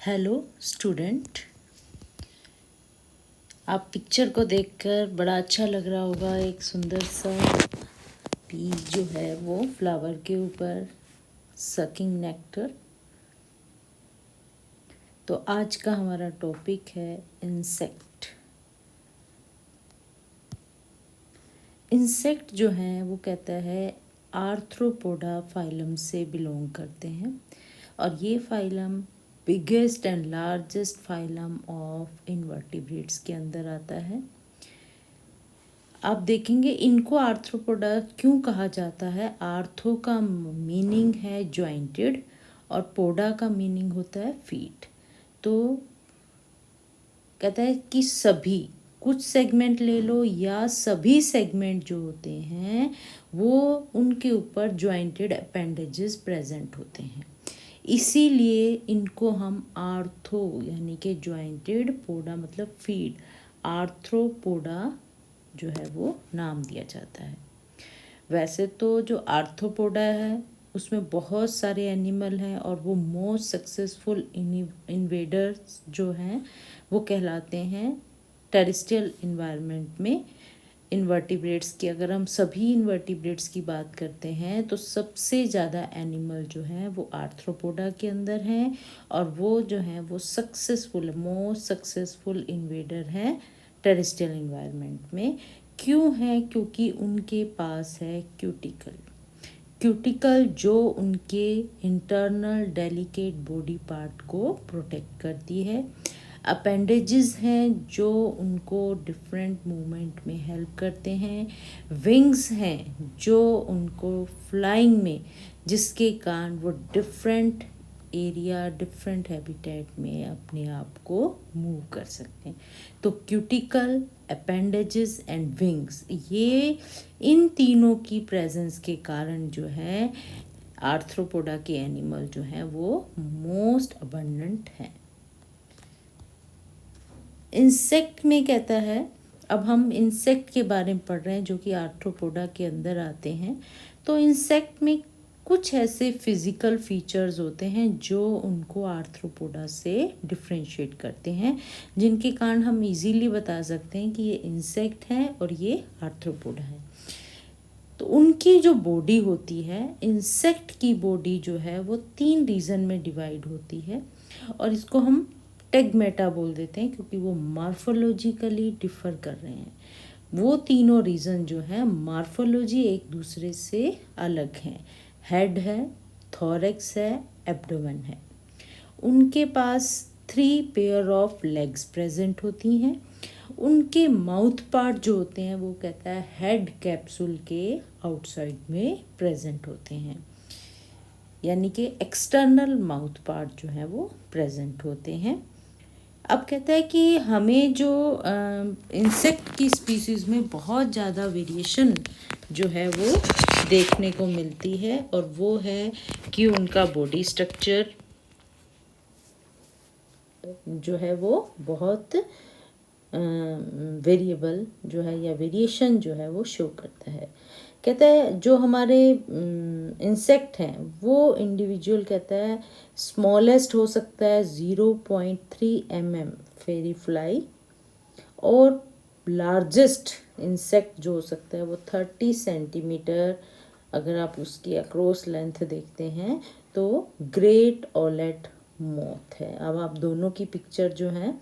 Hello student, आप picture को देखकर बड़ा अच्छा लग रहा होगा। एक सुंदर सा पीस जो है वो फ्लावर के ऊपर सकिंग नेक्टर। तो आज का हमारा टॉपिक है इंसेक्ट। इंसेक्ट जो है वो कहता है आर्थ्रोपोडा फाइलम से बिलोंग करते हैं और ये phylum biggest and largest phylum of invertebrates के अंदर आता है। आप देखेंगे इनको आर्थ्रोपोडा क्यों कहा जाता है। आर्थो का मीनिंग है जॉइंटेड और पोडा का मीनिंग होता है फीट। तो कहता है कि सभी, कुछ सेगमेंट ले लो या सभी सेगमेंट जो होते हैं वो उनके ऊपर जॉइंटेड अपेंडेजेस प्रेजेंट होते हैं, इसीलिए इनको हम आर्थो यानी कि जॉइंटेड, पोडा मतलब फीड, आर्थ्रोपोडा जो है वो नाम दिया जाता है। वैसे तो जो आर्थ्रोपोडा है उसमें बहुत सारे एनिमल हैं और वो मोस्ट सक्सेसफुल इन्वेडर्स जो हैं वो कहलाते हैं टेरेस्ट्रियल इन्वायरमेंट में। इन्वर्टिब्रेट्स की अगर हम सभी इन्वर्टिब्रेट्स की बात करते हैं तो सबसे ज़्यादा एनिमल जो हैं वो आर्थ्रोपोडा के अंदर हैं और वो जो हैं वो सक्सेसफुल, मोस्ट सक्सेसफुल इन्वेडर हैं टेरेस्ट्रियल इन्वायरमेंट में। क्यों है? क्योंकि उनके पास है क्यूटिकल। क्यूटिकल जो उनके इंटरनल डेलिकेट बॉडी पार्ट को प्रोटेक्ट करती है। अपेंडेजेस हैं जो उनको डिफरेंट मूवमेंट में हेल्प करते हैं। विंग्स हैं जो उनको फ्लाइंग में, जिसके कारण वो डिफरेंट एरिया, डिफरेंट हैबिटेट में अपने आप को मूव कर सकते हैं। तो क्यूटिकल, अपेंडेजेस एंड विंग्स, ये इन तीनों की प्रेजेंस के कारण जो है आर्थ्रोपोडा के एनिमल जो हैं वो मोस्ट अबंडेंट हैं। इंसेक्ट में कहता है, अब हम इंसेक्ट के बारे में पढ़ रहे हैं जो कि आर्थ्रोपोडा के अंदर आते हैं। तो इंसेक्ट में कुछ ऐसे फिज़िकल फीचर्स होते हैं जो उनको आर्थ्रोपोडा से डिफ्रेंशिएट करते हैं, जिनके कारण हम इजीली बता सकते हैं कि ये इंसेक्ट है और ये आर्थ्रोपोडा है। तो उनकी जो बॉडी होती है, इंसेक्ट की बॉडी जो है वो 3 रीजन में डिवाइड होती है और इसको हम टेगमेटा बोल देते हैं क्योंकि वो मार्फोलॉजिकली डिफ़र कर रहे हैं। वो तीनों रीजन जो है मार्फोलॉजी एक दूसरे से अलग हैं। हेड है, थोरैक्स है, एब्डोमेन है। उनके पास 3 पेयर ऑफ लेग्स प्रेजेंट होती हैं। उनके माउथ पार्ट जो होते हैं वो कहता है हेड कैप्सूल के आउटसाइड में प्रेजेंट होते हैं, यानी कि एक्सटर्नल माउथ पार्ट जो है वो प्रेजेंट होते हैं। अब कहता है कि हमें जो इंसेक्ट की स्पीसीज़ में बहुत ज़्यादा वेरिएशन जो है वो देखने को मिलती है और वो है कि उनका बॉडी स्ट्रक्चर जो है वो बहुत वेरिएबल जो है या वेरिएशन जो है वो शो करता है। कहता है जो हमारे इंसेक्ट हैं वो इंडिविजुअल कहता है स्मॉलेस्ट हो सकता है 0.3 mm फेरी फ्लाई और लार्जेस्ट इंसेक्ट जो हो सकता है वो 30 सेंटीमीटर। अगर आप उसकी अक्रॉस लेंथ देखते हैं तो ग्रेट ऑलेट मॉथ है। अब आप दोनों की पिक्चर जो है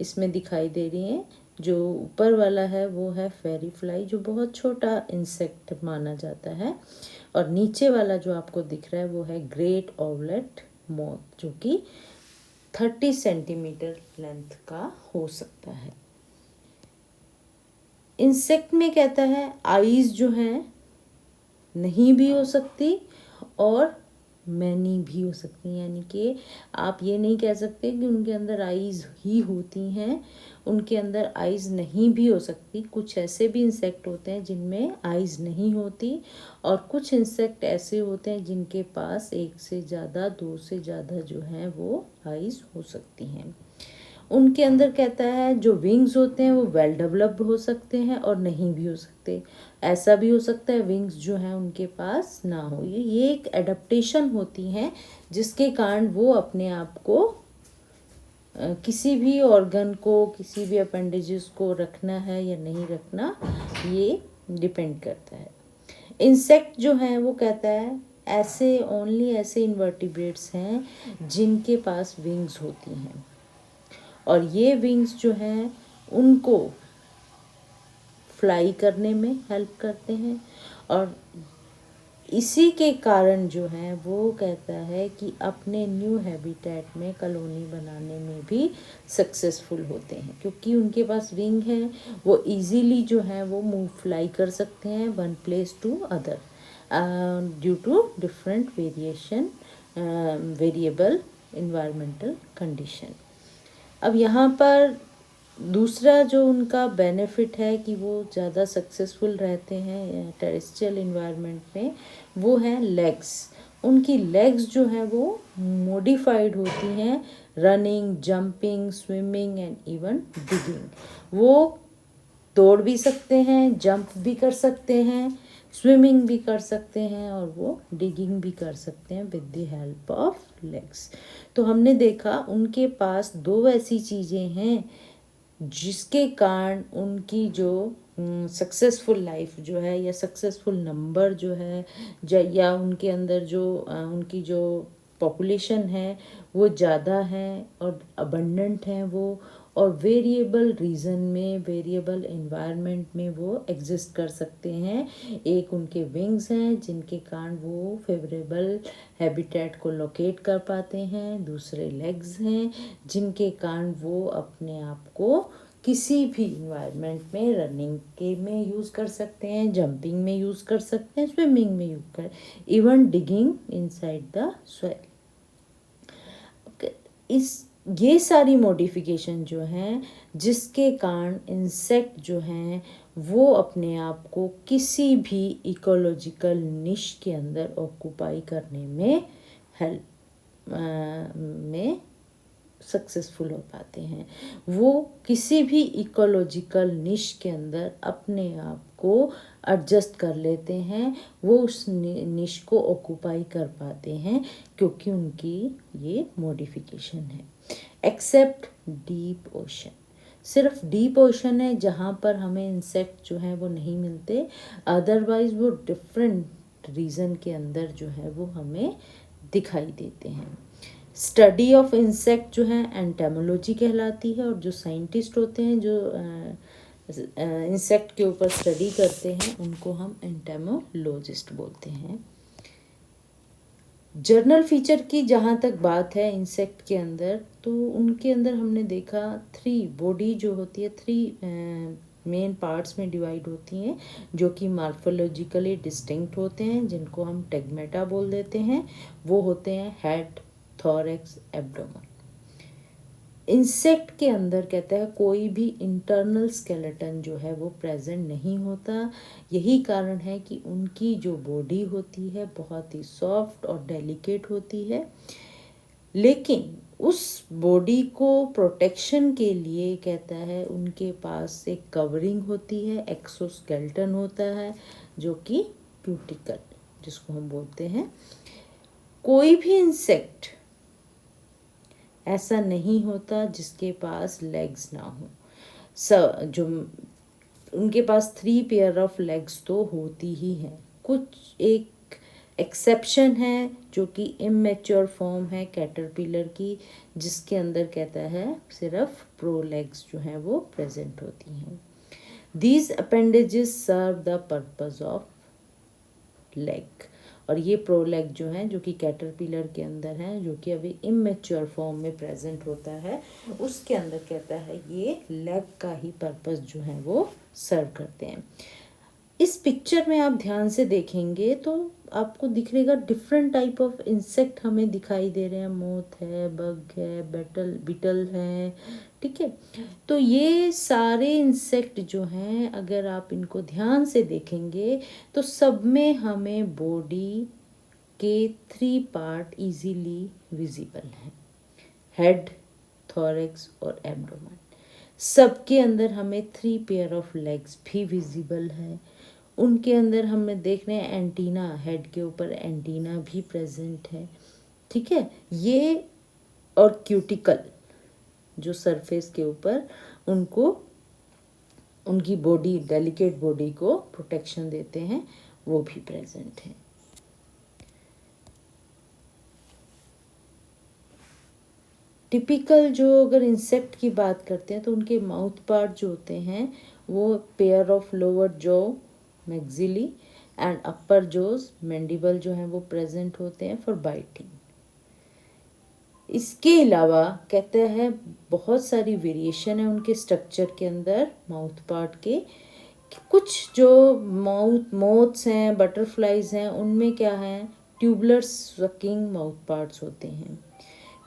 इसमें दिखाई दे रही है। जो ऊपर वाला है वो है फेरी फ्लाई जो बहुत छोटा इंसेक्ट माना जाता है और नीचे वाला जो आपको दिख रहा है वो है ग्रेट ऑलेट मॉथ जो कि 30 सेंटीमीटर लेंथ का हो सकता है। इंसेक्ट में कहता है आईज जो हैं नहीं भी हो सकती और मैनी भी हो सकती हैं, यानी कि आप ये नहीं कह सकते कि उनके अंदर आईज ही होती हैं, उनके अंदर आईज नहीं भी हो सकती। कुछ ऐसे भी इंसेक्ट होते हैं जिनमें आईज नहीं होती और कुछ इंसेक्ट ऐसे होते हैं जिनके पास 1 से ज़्यादा, 2 से ज़्यादा जो हैं वो आईज हो सकती हैं। उनके अंदर कहता है जो विंग्स होते हैं वो वेल डेवलप्ड हो सकते हैं और नहीं भी हो सकते। ऐसा भी हो सकता है विंग्स जो हैं उनके पास ना हो। ये एक एडेप्टेशन होती हैं जिसके कारण वो अपने आप को किसी भी ऑर्गन को, किसी भी अपेंडेजेस को रखना है या नहीं रखना, ये डिपेंड करता है। इंसेक्ट जो है वो कहता है ऐसे ओनली ऐसे इन्वर्टिब्रेट्स हैं जिनके पास विंग्स होती हैं, और ये विंग्स जो हैं उनको फ्लाई करने में हेल्प करते हैं, और इसी के कारण जो है वो कहता है कि अपने न्यू हैबिटेट में कॉलोनी बनाने में भी सक्सेसफुल होते हैं, क्योंकि उनके पास विंग है, वो इजीली जो है वो मूव फ्लाई कर सकते हैं one place to other due to different variable environmental condition. अब यहाँ पर दूसरा जो उनका बेनिफिट है कि वो ज़्यादा सक्सेसफुल रहते हैं टेरेस्ट्रियल इन्वायरमेंट में, वो है लेग्स। उनकी लेग्स जो है वो मॉडिफाइड होती हैं running, jumping, swimming and even digging. वो दौड़ भी सकते हैं, जंप भी कर सकते हैं, स्विमिंग भी कर सकते हैं, और वो डिगिंग भी कर सकते हैं with the help of legs. तो हमने देखा उनके पास दो ऐसी चीज़ें हैं जिसके कारण उनकी जो सक्सेसफुल लाइफ जो है या सक्सेसफुल नंबर जो है या उनके अंदर जो उनकी जो पॉपुलेशन है वो ज़्यादा है और अबंडेंट हैं वो, और वेरिएबल रीजन में, वेरिएबल एनवायरनमेंट में वो एग्जिस्ट कर सकते हैं। एक उनके विंग्स हैं जिनके कारण वो फेवरेबल हैबिटेट को लोकेट कर पाते हैं, दूसरे लेग्स हैं जिनके कारण वो अपने आप को किसी भी इन्वायरमेंट में रनिंग के में यूज़ कर सकते हैं, जंपिंग में यूज़ कर सकते हैं, स्विमिंग में यूज़ कर, even digging inside the soil. ये सारी मॉडिफिकेशन जो हैं जिसके कारण इंसेक्ट जो हैं वो अपने आप को किसी भी इकोलॉजिकल निश के अंदर ऑक्यूपाई करने में हेल्प में सक्सेसफुल हो पाते हैं। वो किसी भी इकोलॉजिकल निश के अंदर अपने आप को एडजस्ट कर लेते हैं, वो उस निश को ऑक्यूपाई कर पाते हैं क्योंकि उनकी ये मॉडिफिकेशन है। एक्सेप्ट डीप ओशन, सिर्फ डीप ओशन है जहाँ पर हमें इंसेक्ट जो हैं वो नहीं मिलते, अदरवाइज वो डिफरेंट रीज़न के अंदर जो है वो हमें दिखाई देते हैं। स्टडी ऑफ इंसेक्ट जो है एंटेमोलॉजी कहलाती है, और जो साइंटिस्ट होते हैं जो इंसेक्ट के ऊपर स्टडी करते हैं उनको हम एंटेमोलॉजिस्ट बोलते हैं। जर्नल फीचर की जहाँ तक बात है इंसेक्ट के अंदर, तो उनके अंदर हमने देखा बॉडी जो होती है मेन पार्ट्स में डिवाइड होती हैं जो कि मार्फोलॉजिकली डिस्टिंक्ट होते हैं, जिनको हम टेगमेटा बोल देते हैं। वो होते हैं हेड, थोरैक्स, एब्डोमेन। इंसेक्ट के अंदर कहता है कोई भी इंटरनल स्केलेटन जो है वो प्रेजेंट नहीं होता। यही कारण है कि उनकी जो बॉडी होती है बहुत ही सॉफ्ट और डेलिकेट होती है, लेकिन उस बॉडी को प्रोटेक्शन के लिए कहता है उनके पास एक कवरिंग होती है, एक्सोस्केलेटन होता है जो कि क्यूटिकल जिसको हम बोलते हैं। कोई भी इंसेक्ट ऐसा नहीं होता जिसके पास लेग्स ना हो। जो उनके पास 3 पेयर ऑफ लेग्स तो होती ही हैं। कुछ एक एक्सेप्शन है जो कि इमेच्योर फॉर्म है कैटरपिलर की, जिसके अंदर कहता है सिर्फ प्रो लेग्स जो हैं वो प्रेजेंट होती हैं। These appendages serve the purpose of leg, और ये प्रोलेग जो हैं जो कि कैटरपिलर के अंदर हैं, जो कि अभी इमेच्योर फॉर्म में प्रेजेंट होता है, उसके अंदर कहता है ये लेग का ही पर्पस जो है वो सर्व करते हैं। इस पिक्चर में आप ध्यान से देखेंगे तो आपको दिखेगा डिफरेंट टाइप ऑफ इंसेक्ट हमें दिखाई दे रहे हैं। मोथ है, बग है, बीटल है, ठीक है। तो ये सारे इंसेक्ट जो हैं अगर आप इनको ध्यान से देखेंगे तो सब में हमें बॉडी के 3 पार्ट इजीली विजिबल हैं, हेड, थोरैक्स और एब्डोमेन। सबके अंदर हमें 3 पेयर ऑफ लेग्स भी विजिबल है। उनके अंदर हमें देख रहे हैं एंटीना, हेड के ऊपर एंटीना भी प्रेजेंट है, ठीक है। ये और क्यूटिकल जो सरफेस के ऊपर उनको उनकी बॉडी, डेलिकेट बॉडी को प्रोटेक्शन देते हैं, वो भी प्रेजेंट हैं। टिपिकल जो अगर इंसेक्ट की बात करते हैं तो उनके माउथ पार्ट जो होते हैं वो pair of lower jaw, maxillary and upper jaws, mandible जो हैं वो प्रेजेंट होते हैं फॉर बाइटिंग। इसके अलावा कहते हैं बहुत सारी वेरिएशन है उनके स्ट्रक्चर के अंदर माउथ पार्ट के। कुछ जो मोथ्स हैं, बटरफ्लाइज हैं, उनमें क्या है, ट्यूबुलर सकिंग माउथ पार्ट्स होते हैं।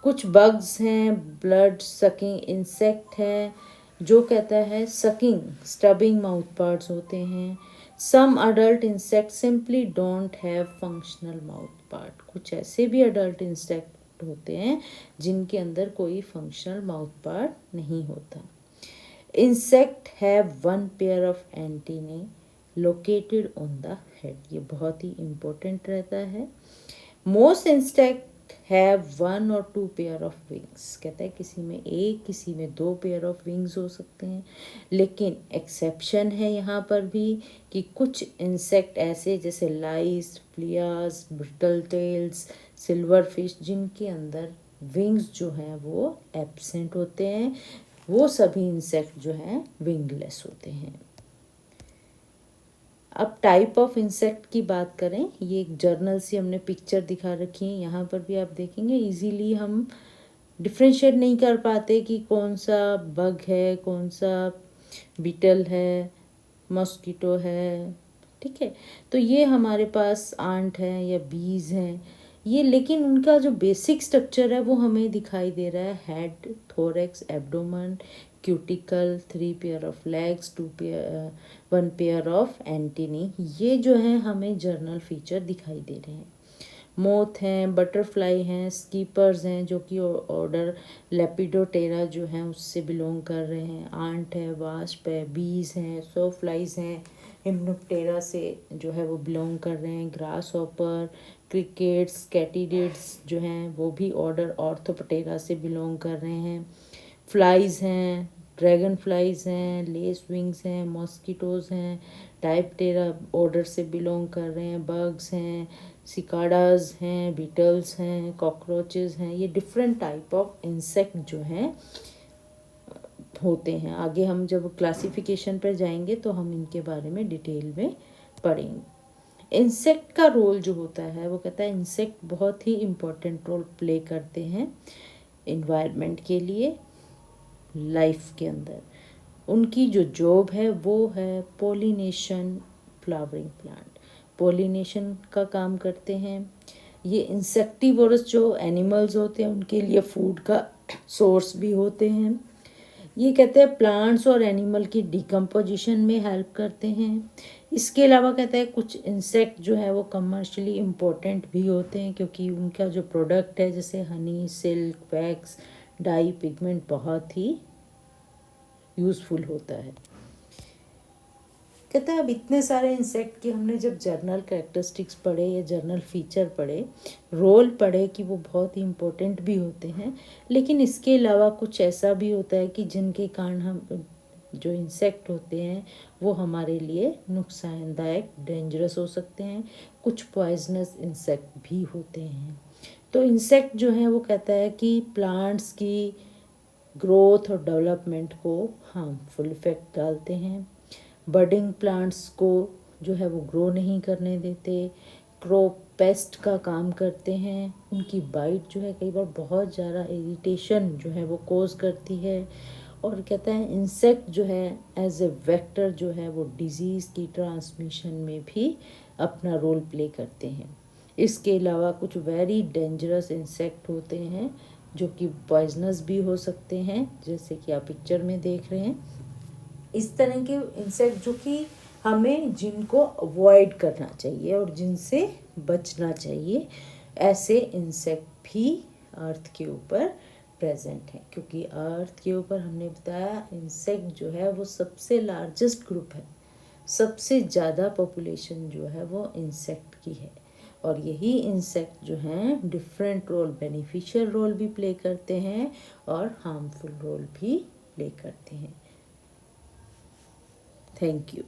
कुछ बग्स हैं, ब्लड सकिंग इंसेक्ट हैं, जो कहता है सकिंग स्टबिंग माउथ पार्ट्स होते हैं। Some adult insect simply don't have functional mouth part. कुछ ऐसे भी अडल्ट इंसेक्ट होते हैं जिनके अंदर कोई फंक्शनल माउथ पार्ट नहीं होता। Insect have one pair of antennae located on the head. ये बहुत ही इम्पोर्टेंट रहता है। मोस्ट इंसेक्ट हैव वन और टू पेयर ऑफ विंग्स। कहता है किसी में एक, किसी में दो पेयर ऑफ विंग्स हो सकते हैं, लेकिन एक्सेप्शन है यहाँ पर भी कि कुछ इंसेक्ट ऐसे जैसे लाइस, फ्लियाज, ब्रिटल टेल्स, सिल्वर फिश, जिनके अंदर विंग्स जो हैं वो एब्सेंट होते हैं, वो सभी इंसेक्ट जो हैं विंगलेस होते हैं। अब टाइप ऑफ इंसेक्ट की बात करें, ये एक जर्नल से हमने पिक्चर दिखा रखी है, यहाँ पर भी आप देखेंगे इजीली हम डिफ्रेंशिएट नहीं कर पाते कि कौन सा बग है, कौन सा बीटल है, मॉस्किटो है, ठीक है। तो ये हमारे पास आंट है या बीज हैं ये, लेकिन उनका जो बेसिक स्ट्रक्चर है वो हमें दिखाई दे रहा है। Head, thorax, abdomen, cuticle, 3 pair of legs, 1 pair of antennae, ये जो है हमें जर्नल फीचर दिखाई दे रहे हैं। मोथ हैं, बटरफ्लाई हैं, स्कीपर्स हैं जो कि ऑर्डर लेपिडोप्टेरा जो हैं उससे बिलोंग कर रहे हैं। आंट है, वास्प है, बीज हैं, सोफ्लाइज हैं, हिम्नोप्टेरा से जो है वो बिलोंग कर रहे हैं। ग्रास हॉपर, क्रिकेट्स, कैटिडिड्स जो हैं वो भी ऑर्डर ऑर्थोप्टेरा से बिलोंग कर रहे हैं। फ्लाइज हैं, ड्रैगन फ्लाइज हैं, लेस विंग्स हैं, मॉस्किटोज़ हैं, डायप्टेरा ऑर्डर से बिलोंग कर रहे हैं। बग्स हैं, सिकाडाज हैं, बीटल्स हैं, कॉकरोचेस हैं, ये डिफरेंट टाइप ऑफ इंसेक्ट जो हैं होते हैं। आगे हम जब क्लासिफिकेशन पर जाएंगे तो हम इनके बारे में डिटेल में पढ़ेंगे। इंसेक्ट का रोल जो होता है वो कहता है इंसेक्ट बहुत ही इम्पोर्टेंट रोल प्ले करते हैं इन्वायरमेंट के लिए, लाइफ के अंदर। उनकी जो जॉब है वो है पोलिनेशन, फ्लावरिंग प्लांट, पोलिनेशन का काम करते हैं। ये इंसेक्टिवोरस जो एनिमल्स होते हैं उनके लिए फूड का सोर्स भी होते हैं। ये कहते हैं प्लांट्स और एनिमल की डिकम्पोजिशन में हेल्प करते हैं। इसके अलावा कहते हैं कुछ इंसेक्ट जो है वो कमर्शियली इम्पोर्टेंट भी होते हैं क्योंकि उनका जो प्रोडक्ट है जैसे honey, silk, wax, dye, pigment बहुत ही यूज़फुल होता है। कहता है अब इतने सारे इंसेक्ट की हमने जब जर्नल कैरेक्टरिस्टिक्स पढ़े या जर्नल फीचर पढ़े, रोल पढ़े कि वो बहुत ही इम्पोर्टेंट भी होते हैं, लेकिन इसके अलावा कुछ ऐसा भी होता है कि जिनके कारण हम जो इंसेक्ट होते हैं वो हमारे लिए नुकसानदायक, डेंजरस हो सकते हैं। कुछ पॉइजनस इंसेक्ट भी होते हैं। तो इंसेक्ट जो है वो कहता है कि प्लांट्स की ग्रोथ और डेवलपमेंट को हार्मफुल इफ़ेक्ट डालते हैं। बडिंग प्लांट्स को जो है वो ग्रो नहीं करने देते। क्रॉप पेस्ट का काम करते हैं। उनकी बाइट जो है कई बार बहुत ज़्यादा इरिटेशन जो है वो कोज करती है। और कहता है इंसेक्ट जो है एज ए वेक्टर जो है वो डिजीज़ की ट्रांसमिशन में भी अपना रोल प्ले करते हैं। इसके अलावा कुछ वेरी डेंजरस इंसेक्ट होते हैं जो कि पॉइजनस भी हो सकते हैं, जैसे कि आप पिक्चर में देख रहे हैं। इस तरह के इंसेक्ट जो कि हमें जिनको अवॉइड करना चाहिए और जिनसे बचना चाहिए, ऐसे इंसेक्ट भी अर्थ के ऊपर प्रेजेंट हैं। क्योंकि अर्थ के ऊपर हमने बताया इंसेक्ट जो है वो सबसे लार्जेस्ट ग्रुप है, सबसे ज़्यादा पॉपुलेशन जो है वो इंसेक्ट की है। और यही इंसेक्ट जो हैं डिफरेंट रोल, बेनिफिशियल रोल भी प्ले करते हैं और हार्मफुल रोल भी प्ले करते हैं। Thank you.